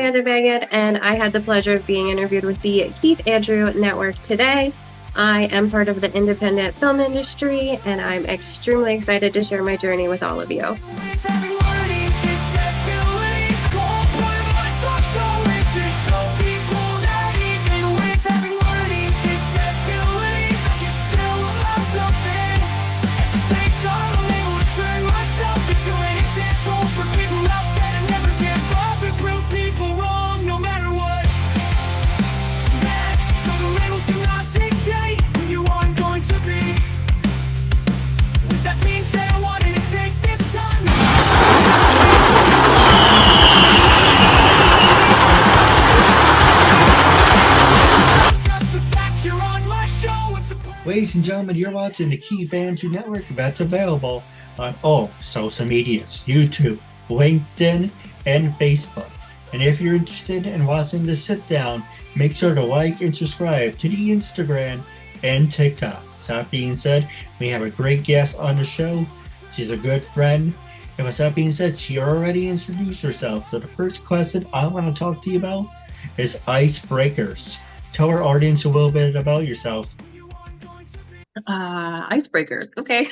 Amanda Baggett, and I had the pleasure of being interviewed with the Keith Andrew Network today. I am part of the independent film industry, and I'm extremely excited to share my journey with all of you. Ladies and gentlemen, you're watching the Keith Andrew Network. That's available on all social medias, YouTube, LinkedIn, and Facebook. And if you're interested in watching the sit down, make sure to like and subscribe to the Instagram and TikTok. That being said, we have a great guest on the show. She's a good friend. And with that being said, she already introduced herself. So the first question I want to talk to you about is icebreakers. Tell our audience a little bit about yourself. Icebreakers. Okay.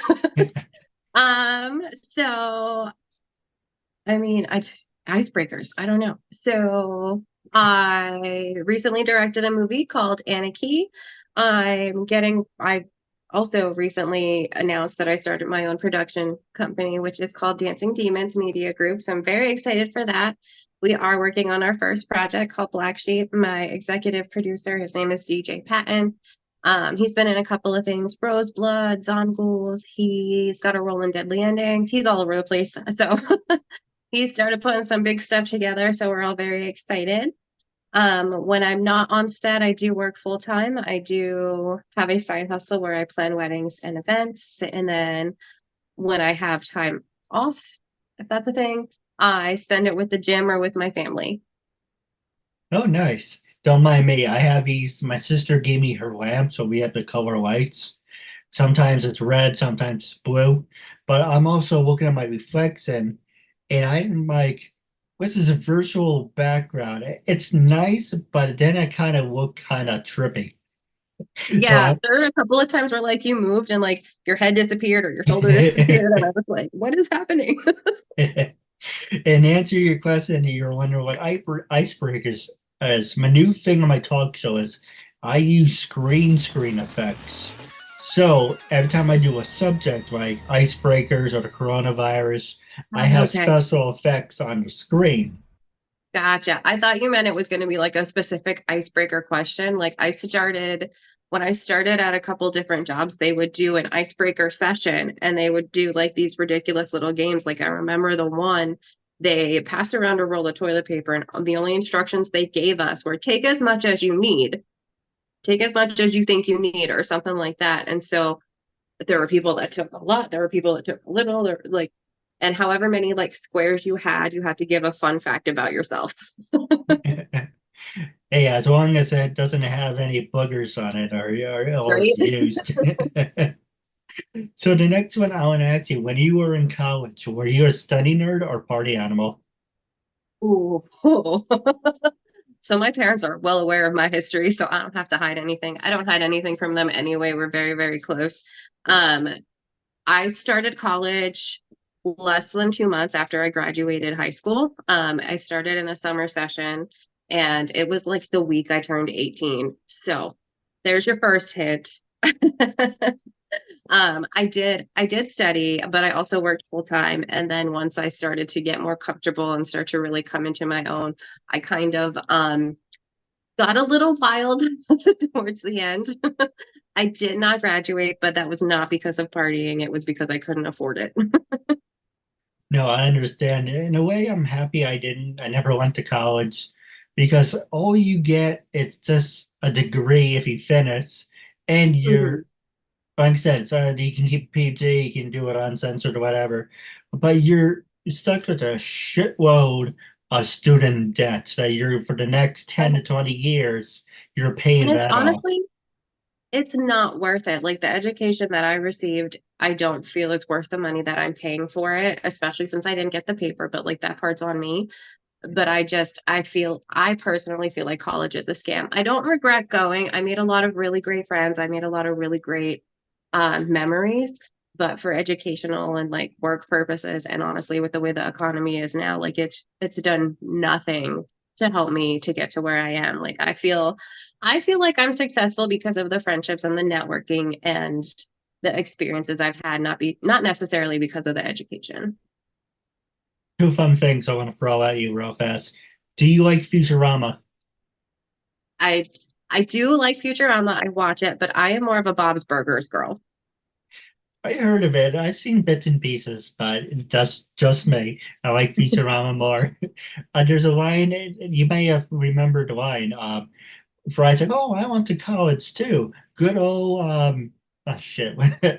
So icebreakers. I don't know. So I recently directed a movie called Anarchy. I also recently announced that I started my own production company, which is called Dancing Demons Media Group. So I'm very excited for that. We are working on our first project called Black Sheep. My executive producer, his name is DJ Patton. He's been in a couple of things, Rose Blood, Zomghouls. He's got a role in Deadly Endings. He's all over the place. So he started putting some big stuff together. So we're all very excited. When I'm not on set, I do work full time. I do have a side hustle where I plan weddings and events. And then when I have time off, if that's a thing, I spend it with the gym or with my family. Oh, nice. Don't mind me. I have these. My sister gave me her lamp, so we have the color lights. Sometimes it's red, sometimes it's blue. But I'm also looking at my reflection, and I'm like, this is a virtual background. It's nice, but then I kind of look kind of trippy. So Yeah, there are a couple of times where like you moved and like your head disappeared or your shoulder disappeared, and I was like, "What is happening?" and to answer your question, you're wondering what icebreakers is. My new thing on my talk show is I use screen effects. So every time I do a subject like icebreakers or the coronavirus, I have Okay, special effects on the screen. gotcha. I thought you meant it was going to be like a specific icebreaker question. Like when I started at a couple different jobs, they would do an icebreaker session and they would do like these ridiculous little games. Like I remember the one they passed around a roll of toilet paper, and the only instructions they gave us were take as much as you need, take as much as you think you need, or something like that. And so there were people that took a lot, there were people that took a little, there like, and however many like squares you had to give a fun fact about yourself. Hey, as long as it doesn't have any boogers on it or Right? it's used. So the next one I want to ask you, when you were in college, were you a study nerd or party animal? Ooh. So my parents are well aware of my history, so I don't have to hide anything. I don't hide anything from them anyway. We're very, very close. Um, I started college less than 2 months after I graduated high school. I started in a summer session, and it was like the week I turned 18. So there's your first hint. I did study, but I also worked full time. And then once I started to get more comfortable and start to really come into my own, I kind of got a little wild towards the end. I did not graduate, but that was not because of partying. It was because I couldn't afford it. No, I understand. In a way, I'm happy I didn't. I never went to college because all you get is just a degree if you finish, and Mhm. like I said, so you can keep PG, you can do it uncensored or whatever, but you're stuck with a shitload of student debt that you're for the next 10 to 20 years, you're And paying it's that off. honestly, it's not worth it. Like the education that I received, I don't feel is worth the money that I'm paying for it, especially since I didn't get the paper, but like that part's on me. But I personally feel like college is a scam. I don't regret going. I made a lot of really great friends. I made a lot of really great memories. But for educational and like work purposes, and honestly, with the way the economy is now, like it's done nothing to help me to get to where I am. Like I feel like I'm successful because of the friendships and the networking and the experiences I've had, not necessarily because of the education. Two fun things I want to throw at you real fast. Do you like Futurama? I I do like Futurama. I watch it, but I am more of a Bob's Burgers girl. I heard of it. I've seen bits and pieces, but that's just me. I like Futurama more. There's a line, you may have remembered the line. Fry's like, "Oh, I went to college too. Good old oh shit."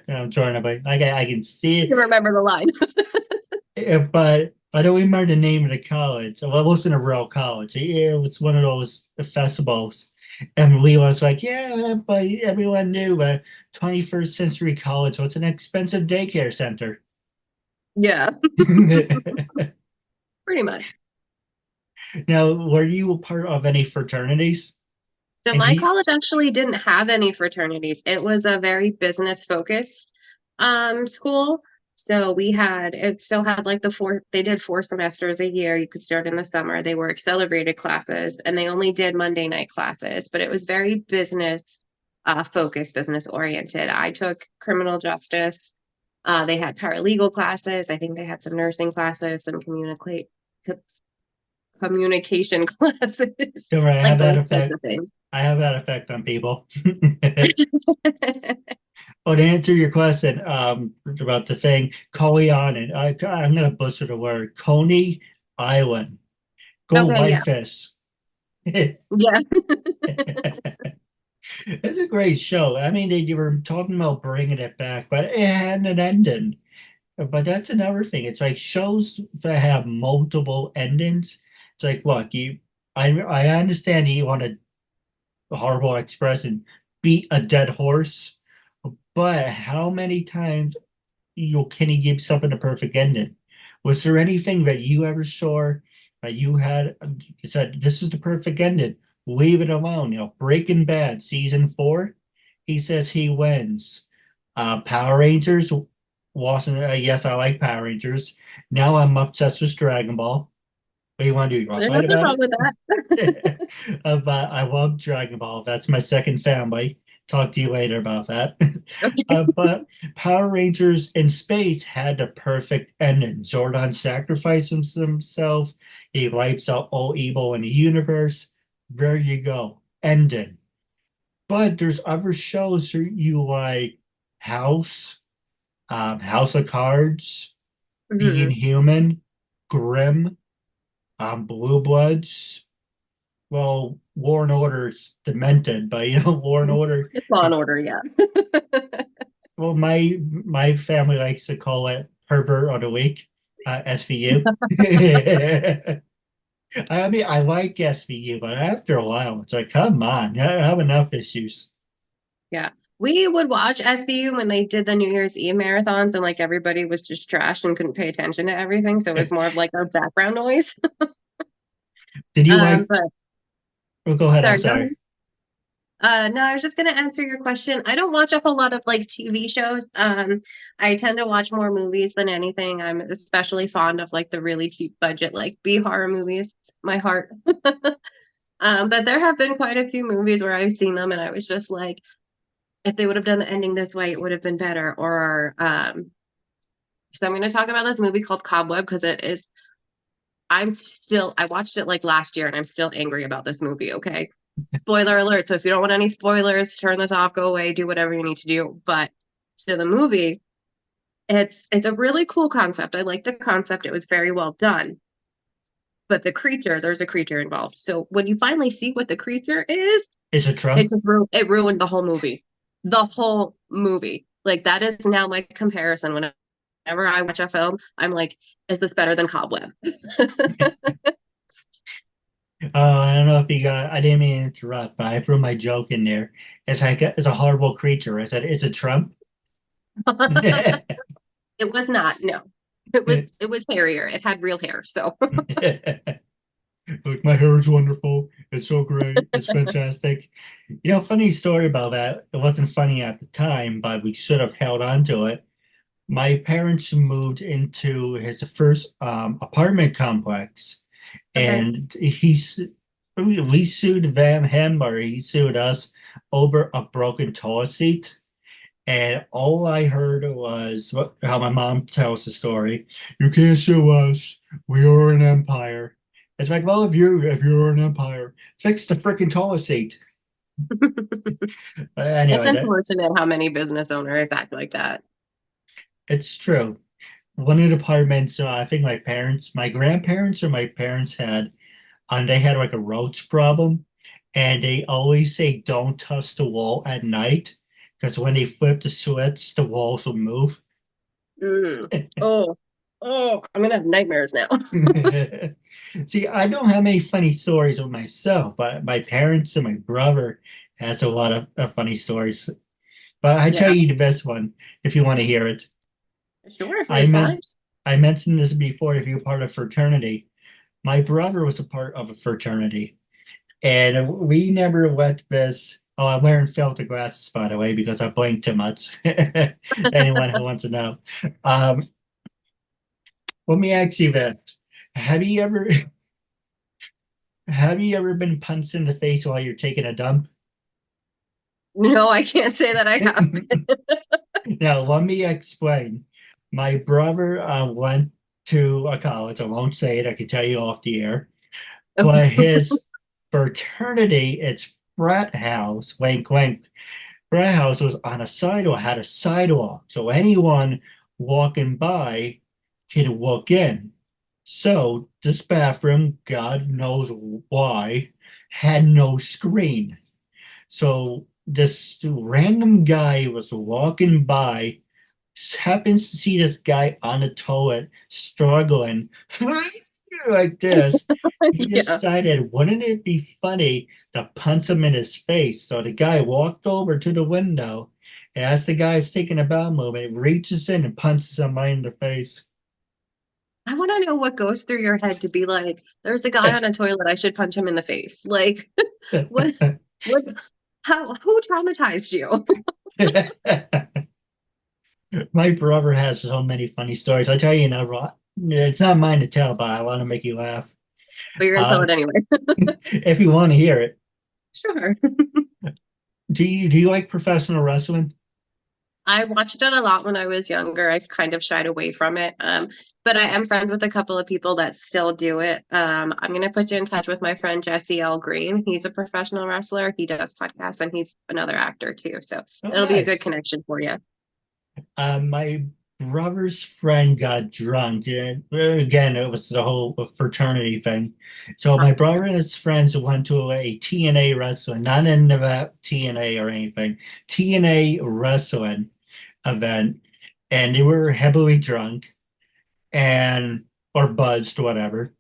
I'm trying to, I can see I it, can remember the line. but I don't remember the name of the college. Well, it wasn't a real college. It was one of those festivals. And Lee was like, "Yeah, but everyone knew 21st century college was an expensive daycare center." Yeah, pretty much. Now, were you a part of any fraternities? So And my he, college actually didn't have any fraternities. It was a very business focused school. So it still had like they did 4 semesters a year. You could start in the summer. They were accelerated classes and they only did Monday night classes, but it was very business focused, business oriented. I took criminal justice. They had paralegal classes. I think they had some nursing classes, some communication classes, don't worry, I like have that those types effect. of things. I have that effect on people. Oh, to answer your question about the thing, Koleanen, I'm going to butcher the word, Coney Island. Go Okay, yeah. Whitefish. It's Yeah. a great show. I mean, you were talking about bringing it back, but it had an ending. But that's another thing. It's like shows that have multiple endings. It's like, look, I understand you want a horrible expression, beat a dead horse, but how many times can he give something a perfect ending? Was there anything that you ever saw that you had said this is the perfect ending? Leave it alone. Breaking Bad season 4, he says he wins. Power Rangers wasn't. Yes, I like Power Rangers. Now I'm obsessed with Dragon Ball. What do you want to do? You want to There's fight nothing about wrong it? with that. But I love Dragon Ball. That's my second family. Talk to you later about that. Okay. But Power Rangers in space had the perfect ending. Zordon sacrifices himself. He wipes out all evil in the universe. There you go. Ending. But there's other shows you like House, House of Cards, Being Mhm. Human, Grimm, Blue Bloods. Well, War and Order's demented, but War and Order. It's Law and Order, yeah. Well, my family likes to call it pervert of the week, SVU. I mean, I like SVU, but after a while, it's like, come on, I have enough issues. Yeah. We would watch SVU when they did the New Year's Eve marathons and like everybody was just trash and couldn't pay attention to everything. So it was more of like our background noise. Did you like? But Oh, go ahead. I'm sorry, go sorry. ahead. No, I was just gonna answer your question. I don't watch a whole lot of like TV shows. I tend to watch more movies than anything. I'm especially fond of like the really cheap budget, like B horror movies. My heart. But there have been quite a few movies where I've seen them and I was just like, if they would have done the ending this way, it would have been better. So I'm gonna talk about this movie called Cobweb because I watched it like last year and I'm still angry about this movie, okay? Spoiler alert. So if you don't want any spoilers, turn this off, go away, do whatever you need to do. But to the movie, it's a really cool concept. I like the concept. It was very well done. But there's a creature involved. So when you finally see what the creature is, Is it Trump? it ruined the whole movie. The whole movie. Like that is now my comparison. Whenever I watch a film, I'm like, is this better than Cobweb? I don't know if you got. I didn't mean to interrupt, but I threw my joke in there. It's like it's a horrible creature. I said, "Is it Trump?" It was not, no. It was hairier. It had real hair. So Like, my hair is wonderful. It's so great. It's fantastic. Funny story about that. It wasn't funny at the time, but we should have held on to it. My parents moved into his first apartment complex, Okay. and we sued him, or he sued us over a broken toilet seat. And all I heard was how my mom tells the story. You can't sue us. We are an empire. It's like, well, if you're an empire, fix the freaking toilet seat. It's Anyway, unfortunate how many business owners act like that. it's true. One of the apartments, I think my grandparents or my parents had, they had like a roach problem, and they always say don't touch the wall at night because when they flip the switch, the walls will move. Mm. Oh, oh, I'm gonna have nightmares now. See, I don't have any funny stories with myself, but my parents and my brother has a lot of funny stories. But I tell Yeah, you the best one if you want to hear it. sure, if we I have meant time. I mentioned this before. If you're part of fraternity, my brother was a part of a fraternity, and we never let this. Oh, I'm wearing filter glasses, by the way, because I blink too much. Anyone who wants to know. Um, Let me ask you this: Have you ever Have you ever been punched in the face while you're taking a dump? No, I can't say that I have. Now, let me explain. My brother went to a college. I won't say it. I can tell you off the air. But his fraternity, its frat house, wink, wink, frat house was on a sidewalk, had a sidewalk. So anyone walking by could walk in. So this bathroom, God knows why, had no screen. So this random guy was walking by, happens to see this guy on the toilet struggling like this. He Yeah. decided, wouldn't it be funny to punch him in his face? So the guy walked over to the window, and as the guy's taking a bowel movement, reaches in and punches him right in the face. I want to know what goes through your head to be like, there's a guy on a toilet, I should punch him in the face. Like, what, what, who traumatized you? My brother has so many funny stories. I tell you now, it's not mine to tell, but I want to make you laugh. But you're gonna tell Uh, it anyway. if you want to hear it, Sure. do you like professional wrestling? I watched it a lot when I was younger. I've kind of shied away from it. But I am friends with a couple of people that still do it. I'm gonna put you in touch with my friend Jesse L. Green. He's a professional wrestler. He does podcasts and he's another actor too. So Oh, it'll be a good nice. connection for you. My brother's friend got drunk. And again, it was the whole fraternity thing. So my brother and his friends went to a TNA wrestling, not in the TNA or anything, TNA wrestling event, and they were heavily drunk and or buzzed, whatever.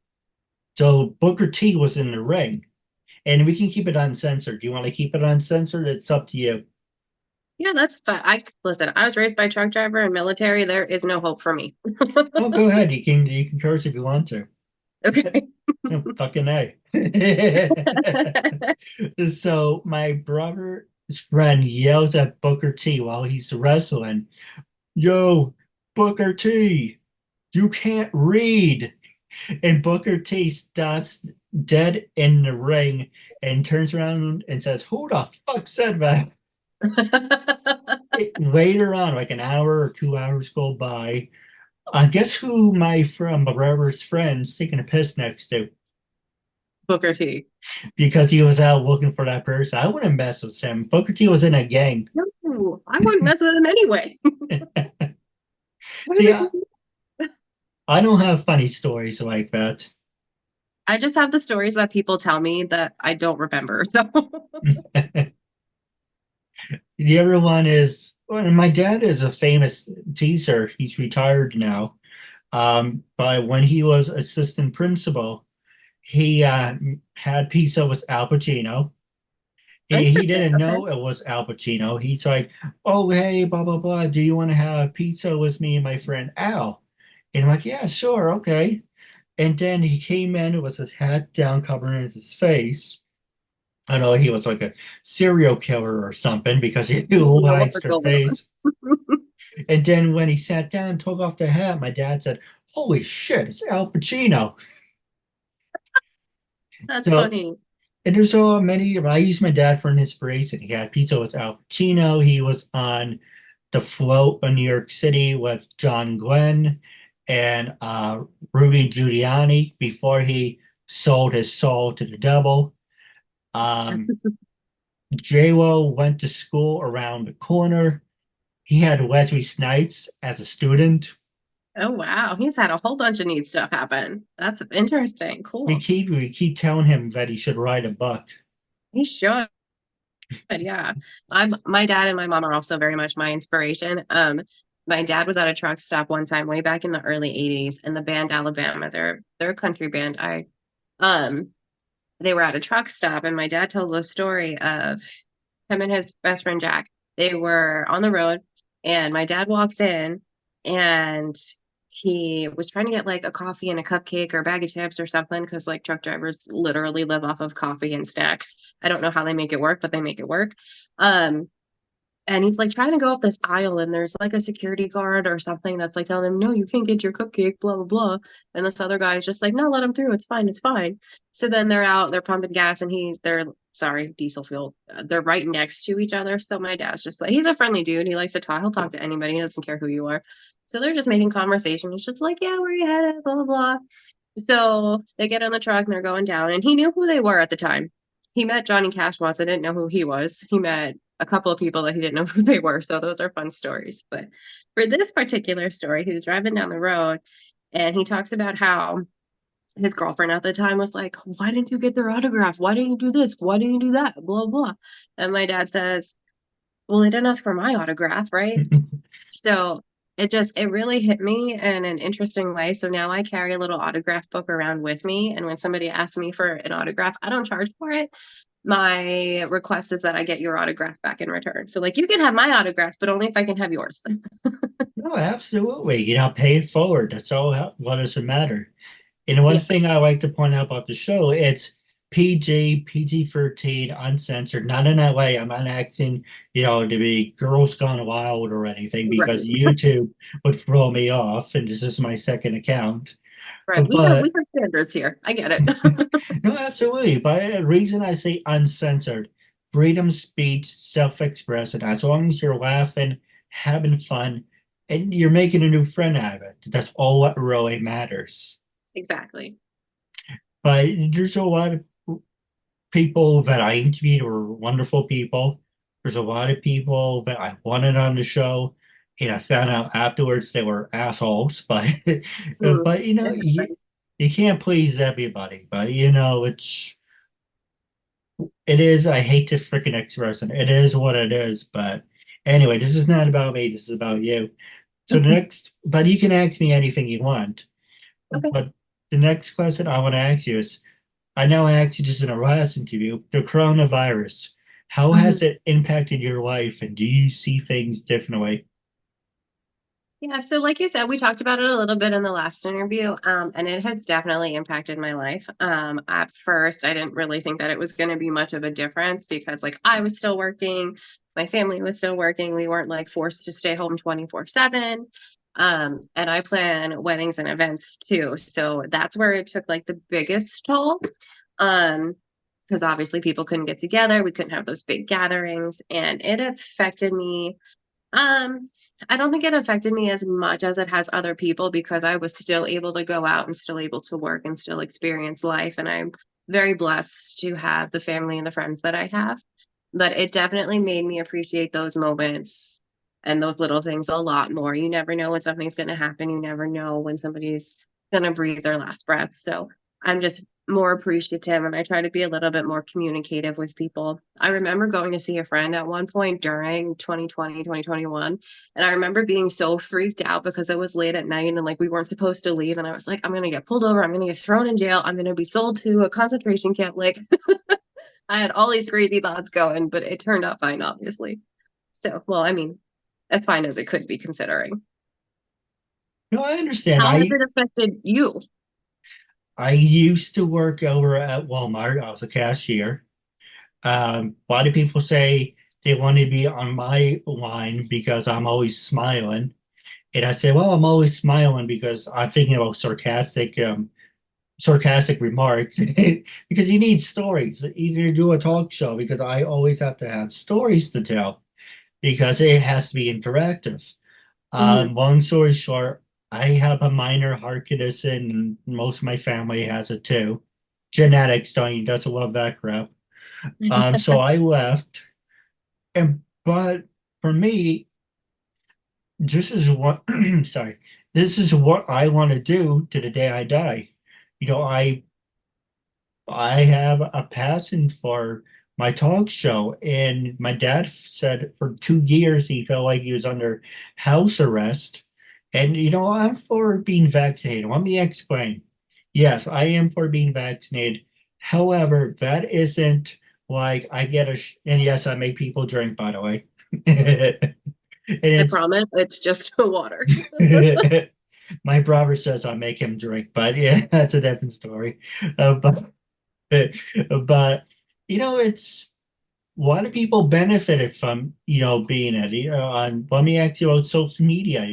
So Booker T was in the ring, and we can keep it uncensored. Do you want to keep it uncensored? It's up to you. Yeah, that's fine. I listen, I was raised by a truck driver and military. There is no hope for me. Oh, go ahead. You can curse if you want to. Okay. No, fucking A. So my brother's friend yells at Booker T while he's wrestling. Yo, Booker T, you can't read. And Booker T stops dead in the ring and turns around and says, Who the fuck said that? Later on, like an hour or 2 hours go by. I guess who my brother's friend's taking a piss next to Booker T. because he was out looking for that person. I wouldn't mess with him. Booker T was in a gang. No, I wouldn't mess with him anyway. What See, is I don't have funny stories like that. I just have the stories that people tell me that I don't remember. So The other one is, well, my dad is a famous teacher. He's retired now. But when he was assistant principal, he had pizza with Al Pacino. He interesting. didn't Okay. know it was Al Pacino. He's like, "Oh, hey, blah blah blah. Do you want to have pizza with me and my friend Al?" And I'm like, "Yeah, sure, okay." And then he came in with his hat down, covering his face. I know he was like a serial killer or something because he You who know what hides was their going on. face. And then when he sat down and took off the hat, my dad said, "Holy shit, it's Al Pacino." That's So, funny. and there's so many. I use my dad for an inspiration. He had pizza with Al Pacino. He was on The Float in New York City with John Glenn and Rudy Giuliani before he sold his soul to the devil. Um, J-Lo went to school around the corner. He had Wesley Snipes as a student. Oh wow, he's had a whole bunch of neat stuff happen. That's interesting. We Cool. keep we keep telling him that he should write a book. He should. Yeah. My dad and my mom are also very much my inspiration. My dad was at a truck stop one time way back in the early 80s and the band Alabama, they're a country band. Um they were at a truck stop and my dad told the story of him and his best friend Jack. They were on the road, and my dad walks in, and he was trying to get like a coffee and a cupcake or a bag of chips or something because like truck drivers literally live off of coffee and snacks. I don't know how they make it work, but they make it work. Um, and he's like trying to go up this aisle, and there's like a security guard or something that's like telling him, no, you can't get your cupcake, blah, blah, blah. And this other guy's just like, no, let him through. It's fine. It's fine. So then they're out, they're pumping gas, and sorry, diesel fuel. They're right next to each other. So my dad's just like, he's a friendly dude. He likes to talk. He'll talk to anybody. He doesn't care who you are. So they're just making conversation. He's just like, yeah, where you headed? Blah, blah, blah. So they get on the truck and they're going down. And he knew who they were at the time. He met Johnny Cash once. I didn't know who he was. He met a couple of people that he didn't know who they were. So those are fun stories. But for this particular story, he was driving down the road and he talks about how his girlfriend at the time was like, why didn't you get their autograph? Why didn't you do this? Why didn't you do that? Blah, blah. And my dad says, well, they didn't ask for my autograph, right? So it really hit me in an interesting way. So now I carry a little autograph book around with me. And when somebody asks me for an autograph, I don't charge for it. My request is that I get your autograph back in return. So like you can have my autograph, but only if I can have yours. No, absolutely. Pay it forward. That's all what does it matter. And one Yeah. thing I like to point out about the show, it's PG, PG-13, uncensored. Not in that way. I'm not acting, to be Girls Gone Wild or anything because Right. YouTube would throw me off, and this is my second account. Right. We But have standards here. I get it. no, absolutely. But the reason I say uncensored, freedom speech, self-expression, as long as you're laughing, having fun, and you're making a new friend out of it, that's all what really matters. Exactly. But there's a lot of people that I interviewed were wonderful people. There's a lot of people that I wanted on the show, and I found out afterwards they were assholes. But Mm, but it happens. you can't please everybody. But it is. I hate to freaking express it. It is what it is. But anyway, this is not about me. This is about you. So but you can ask me anything you want. Okay. But the next question I want to ask you is, I know I asked you just in our last interview, the coronavirus. How has Mhm. it impacted your life, and do you see things differently? Yeah, so like you said, we talked about it a little bit in the last interview, and it has definitely impacted my life. At first, I didn't really think that it was going to be much of a difference because, like, I was still working, my family was still working. We weren't like forced to stay home 24/7. And I plan weddings and events too, so that's where it took like the biggest toll. Um, because obviously people couldn't get together, we couldn't have those big gatherings, and it affected me um, I don't think it affected me as much as it has other people because I was still able to go out and still able to work and still experience life. And I'm very blessed to have the family and the friends that I have. But it definitely made me appreciate those moments and those little things a lot more. You never know when something's going to happen. You never know when somebody's going to breathe their last breath. So I'm just more appreciative and I try to be a little bit more communicative with people. I remember going to see a friend at one point during 2020, 2021, and I remember being so freaked out because it was late at night and like we weren't supposed to leave. And I was like, I'm going to get pulled over. I'm going to get thrown in jail. I'm going to be sold to a concentration camp. Like I had all these crazy thoughts going, but it turned out fine, obviously. So, well, I mean, as fine as it could be considering. No, I understand. How has it affected you? I used to work over at Walmart. I was a cashier. A lot of people say they want to be on my line because I'm always smiling. And I say, well, I'm always smiling because I'm thinking about sarcastic remarks because you need stories. Either do a talk show because I always have to have stories to tell because it has to be interactive. Hmm. Long story short, I have a minor heart condition, and most of my family has it too. Genetics, don't you? Doesn't love that crap. So I left, and but for me, this is what sorry, this is what I want to do to the day I die. You know, I have a passion for my talk show, and my dad said for 2 years he felt like he was under house arrest. And I'm for being vaccinated. Let me explain. Yes, I am for being vaccinated. However, that isn't like I get and yes, I make people drink, by the way. And I it's promise it's just water. my brother says I make him drink, but yeah, that's a different story. But but it's a lot of people benefited from being at on. Let me ask you about social media.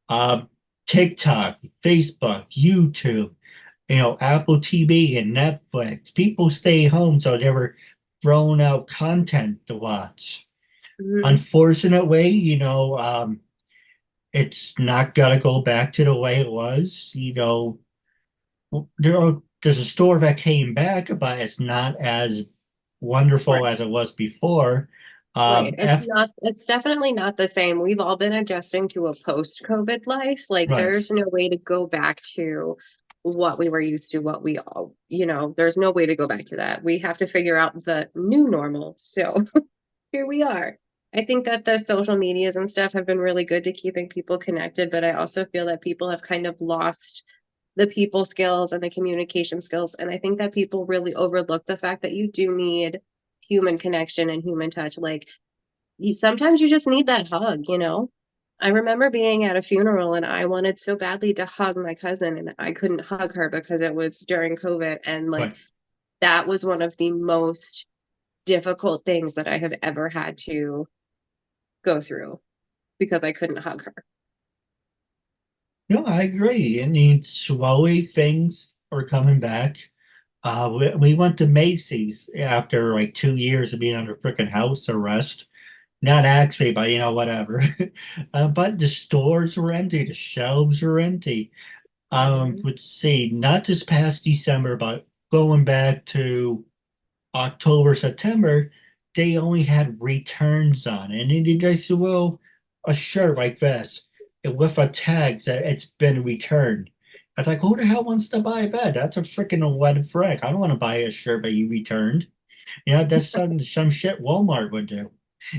Uh, TikTok, Facebook, YouTube. Apple TV and Netflix. People stay home, so they were throwing out content to watch. Hmm. Unfortunate way, it's not gonna go back to the way it was. There's a store that came back, but it's not as wonderful Right. as it was before. Right. F It's definitely not the same. We've all been adjusting to a post-COVID life. Like, right. there's no way to go back to what we were used to, what we all, there's no way to go back to that. We have to figure out the new normal. So here we are. I think that the social medias and stuff have been really good to keeping people connected, but I also feel that people have kind of lost the people skills and the communication skills. And I think that people really overlook the fact that you do need human connection and human touch. Like, you sometimes you just need that hug. I remember being at a funeral and I wanted so badly to hug my cousin and I couldn't hug her because it was during COVID. And like, Right. that was one of the most difficult things that I have ever had to go through because I couldn't hug her. No, I agree. I mean, slowly things are coming back. We went to Macy's after like 2 years of being under freaking house arrest. Not actually, but whatever. But the stores were empty, the shelves were empty. Mhm. Let's see, not this past December, but going back to October, September, they only had returns on it. And then they said, well, a shirt like this with a tag that it's been returned. I was like, who the hell wants to buy that? That's a freaking red flag. I don't want to buy a shirt that you returned. That's some shit Walmart would do.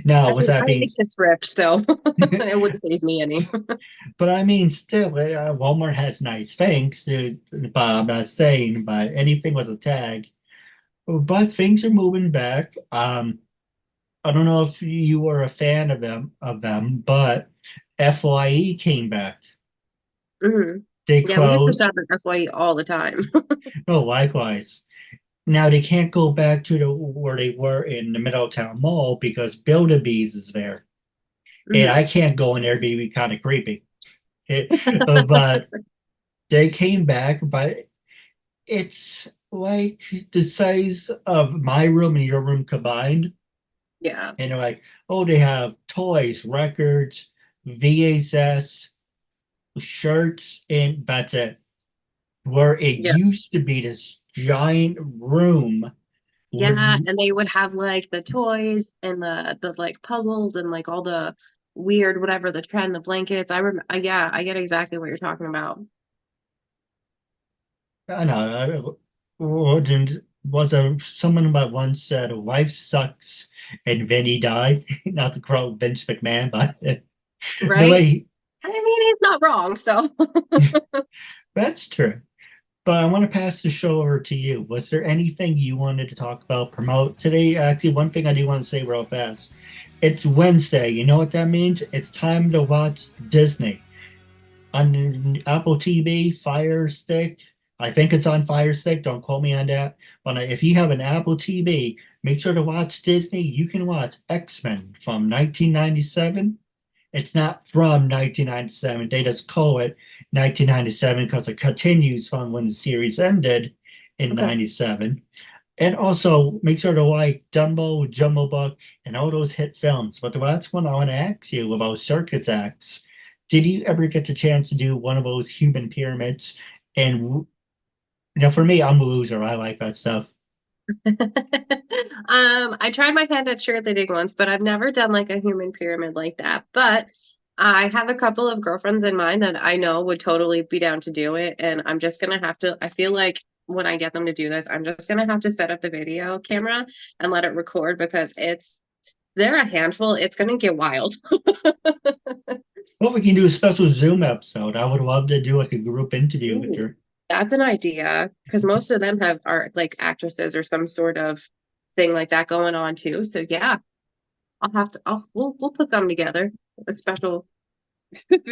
Now, I with mean, that I being, like to thrift, so it wouldn't phase me any. but I mean, still, Walmart has nice things. But I'm not saying, but anything with a tag. But things are moving back. I don't know if you were a fan of them, but FYE came back. Hmm. They Yeah, we used to closed. shop at FYE all the time. No, likewise. Now they can't go back to where they were in the Middletown Mall because Build-A-Bees is there, and Hmm. I can't go in there. It'd be kind of creepy. But they came back, but it's like the size of my room and your room combined. Yeah. And they're like, oh, they have toys, records, VHS, shirts, and that's it. Where it Yeah. used to be this giant room where Yeah, you, and they would have like the toys and the like puzzles and like all the weird whatever the trend, the blankets. Yeah, I get exactly what you're talking about. I know, was a someone about once said, life sucks and then he died. Not to quote Vince McMahon, but the Right? way I mean, he's not wrong, so. that's true. But I want to pass the show over to you. Was there anything you wanted to talk about, promote today? Actually, one thing I do want to say real fast. It's Wednesday. You know what that means? It's time to watch Disney on Apple TV, Fire Stick. I think it's on Fire Stick. Don't quote me on that. But if you have an Apple TV, make sure to watch Disney. You can watch X-Men from 1997. It's not from 1997. They just call it 1997 because it continues from when the series ended in Okay. 97. And also make sure to like Dumbo, Jumbo Book, and all those hit films. But the last one I want to ask you about circus acts. Did you ever get the chance to do one of those human pyramids? And for me, I'm a loser. I like that stuff. I tried my hand at cheerleading once, but I've never done like a human pyramid like that. But I have a couple of girlfriends in mind that I know would totally be down to do it. And I'm just gonna have to, I feel like when I get them to do this, I'm just gonna have to set up the video camera and let it record because they're a handful. It's gonna get wild. Well, we can do a special Zoom episode. I would love to do like a group interview with Ooh, her. that's an idea because most of them are like actresses or some sort of thing like that going on too. So yeah, we'll put something together, a special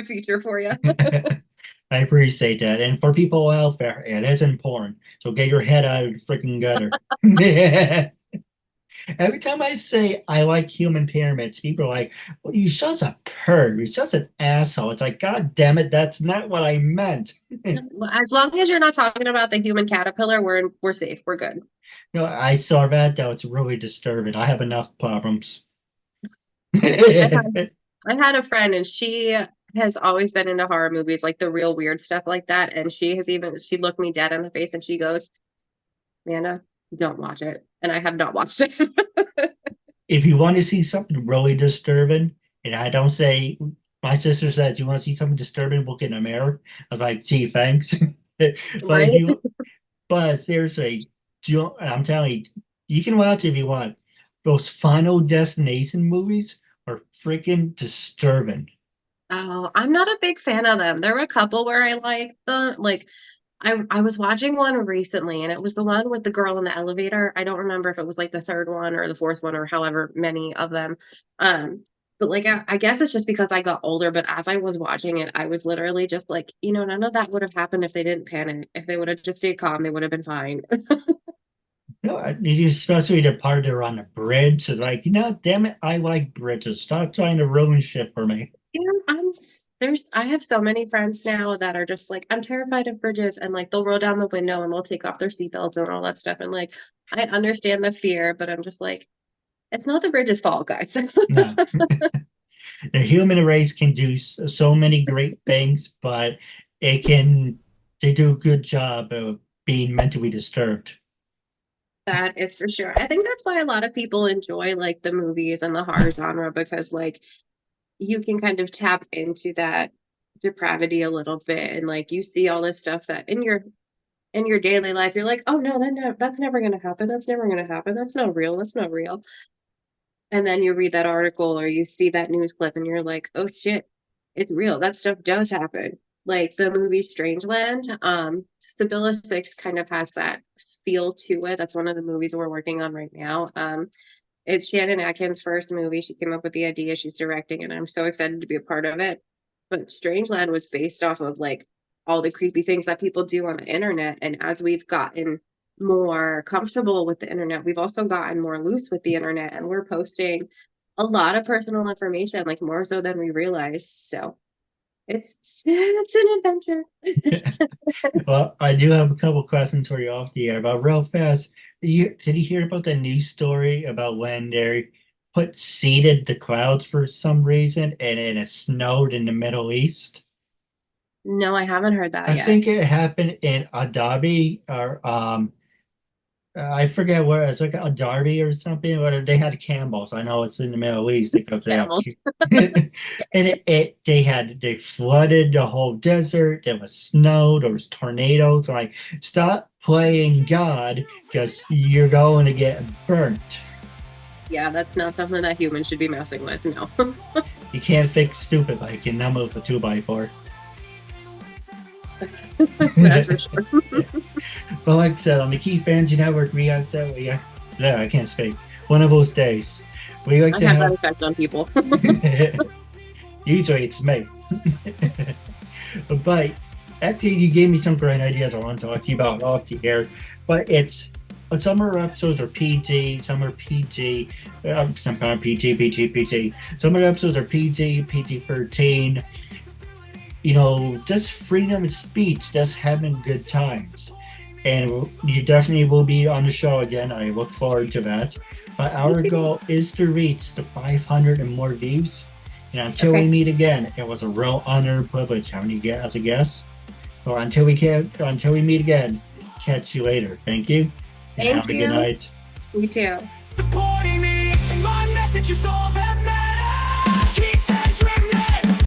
feature for you. I appreciate that. And for people out there, it is important. So get your head out of the freaking gutter. Every time I say I like human pyramids, people are like, well, you're just a perv. You're just an asshole. It's like, God damn it, that's not what I meant. Well, as long as you're not talking about the human caterpillar, we're safe. We're good. I saw that. That was really disturbing. I have enough problems. I had I had a friend and she has always been into horror movies, like the real weird stuff like that. And she looked me dead in the face and she goes, Amanda, don't watch it. And I have not watched it. If you want to see something really disturbing, and I don't say, my sister says, you want to see something disturbing, look in a mirror. I'm like, gee, thanks. But if Right? you, but seriously, I'm telling you, you can watch if you want. Those Final Destination movies are freaking disturbing. Oh, I'm not a big fan of them. There were a couple where I liked them. Like I was watching one recently and it was the one with the girl in the elevator. I don't remember if it was like the third one or the fourth one or however many of them. Um, but like I guess it's just because I got older, but as I was watching it, I was literally just like, none of that would have happened if they didn't panic. If they would have just stayed calm, they would have been fine. No, especially the part they're on the bridge is like, damn it, I like bridges. Stop trying to ruin shit for me. Yeah, I have so many friends now that are just like, I'm terrified of bridges and like they'll roll down the window and they'll take off their seatbelts and all that stuff. And like I understand the fear, but I'm just like, it's not the bridge's fault, guys. No, the human race can do so many great things, but it can they do a good job of being mentally disturbed. That is for sure. I think that's why a lot of people enjoy like the movies and the horror genre because like you can kind of tap into that depravity a little bit and like you see all this stuff that in your daily life you're like, oh no, that's never going to happen, that's never going to happen, that's not real, that's not real. And then you read that article or you see that news clip and you're like, oh shit, it's real, that stuff does happen. Like the movie Strangeland, Sibylla 6 kind of has that feel to it. That's one of the movies we're working on right now. It's Shannon Atkin's first movie. She came up with the idea. She's directing, and I'm so excited to be a part of it. But Strangeland was based off of like all the creepy things that people do on the internet. And as we've gotten more comfortable with the internet, we've also gotten more loose with the internet, and we're posting a lot of personal information, like more so than we realize. So it's an adventure. Well, I do have a couple questions for you off the air, but real fast. Did you hear about the news story about when they seeded the clouds for some reason and it snowed in the Middle East? No, I haven't heard that I yet. think it happened in Abu Dhabi or I forget where it's like a Derby or something. But they had camels. I know it's in the Middle East because they have, Camels. and they flooded the whole desert. There was snow. There was tornadoes. I'm like, stop playing God because you're going to get burnt. Yeah, that's not something that humans should be messing with. No. You can't fix stupid like you numb with a 2x4. That's for sure. But like I said, on the Keith Andrew Network, we have that. Yeah, I can't speak. One of those days. We like I to have that have. effect on people. Usually it's me. But Actually, you gave me some great ideas I want to talk to you about off the air, but it's some of our episodes are PG, some are PG, sometimes PG. Some of the episodes are PG, PG-13. You know, just freedom of speech, just having good times. And you definitely will be on the show again. I look forward to that. But Me our too. goal is to reach the 500 and more views. And until we Okay. meet again, it was a real honor and privilege having you get as a guest. So until we meet again, catch you later. Thank you, and Thank have a good you. night. You too. Supporting me, and my message is all that matters.